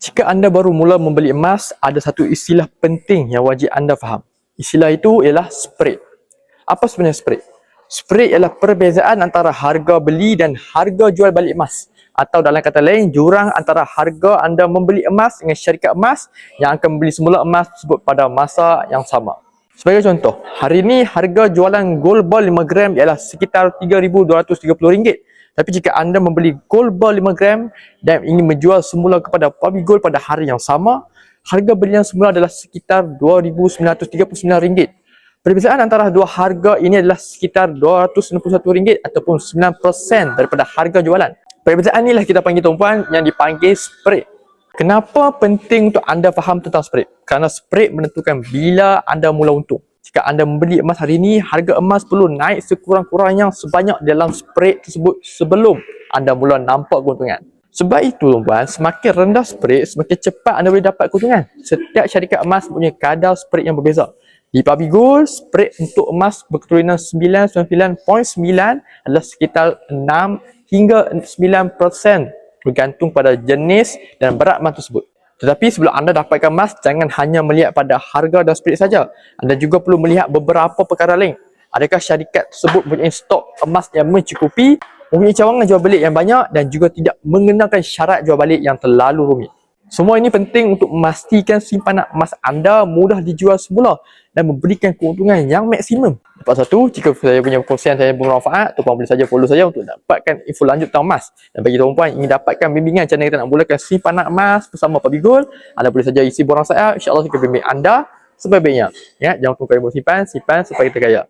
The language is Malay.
Jika anda baru mula membeli emas, ada satu istilah penting yang wajib anda faham. Istilah itu ialah spread. Apa sebenarnya spread? Spread ialah perbezaan antara harga beli dan harga jual balik emas. Atau dalam kata lain, jurang antara harga anda membeli emas dengan syarikat emas yang akan membeli semula emas tersebut pada masa yang sama. Sebagai contoh, hari ini harga jualan gold ball 5 gram ialah sekitar RM3,230. Tapi jika anda membeli gold ball 5 gram dan ingin menjual semula kepada Pabi Gold pada hari yang sama, harga belian semula adalah sekitar RM2,939. Perbezaan antara dua harga ini adalah sekitar RM291 ataupun 9% daripada harga jualan. Perbezaan inilah kita panggil tuan-puan yang dipanggil spread. Kenapa penting untuk anda faham tentang spread? Kerana spread menentukan bila anda mula untung. Jika anda membeli emas hari ini, harga emas perlu naik sekurang-kurangnya sebanyak dalam spread tersebut sebelum anda mula nampak keuntungan. Sebab itu tuan-puan, semakin rendah spread, semakin cepat anda boleh dapat keuntungan. Setiap syarikat emas mempunyai kadar spread yang berbeza. Di Pabi Gold, spread untuk emas berketurunan 99.9 adalah sekitar 6 hingga 9% bergantung pada jenis dan berat emas tersebut. Tetapi sebelum anda dapatkan emas, jangan hanya melihat pada harga dan spread saja. Anda juga perlu melihat beberapa perkara lain. Adakah syarikat tersebut mempunyai stok emas yang mencukupi, mempunyai cawangan jual balik yang banyak dan juga tidak mengenakan syarat jual balik yang terlalu rumit. Semua ini penting untuk memastikan simpanan emas anda mudah dijual semula dan memberikan keuntungan yang maksimum. Lepas satu, jika saya punya perkongsian saya bermanfaat, tuan-puan boleh saja follow saya untuk dapatkan info lanjut tentang emas. Dan bagi tuan-puan ingin dapatkan bimbingan cara kita nak mulakan simpanan emas bersama Pabi Gold, anda boleh saja isi borang saya. InsyaAllah saya akan bimbing anda sebaik-baiknya. Ya, jangan lupa bersimpan, simpan supaya kita kaya.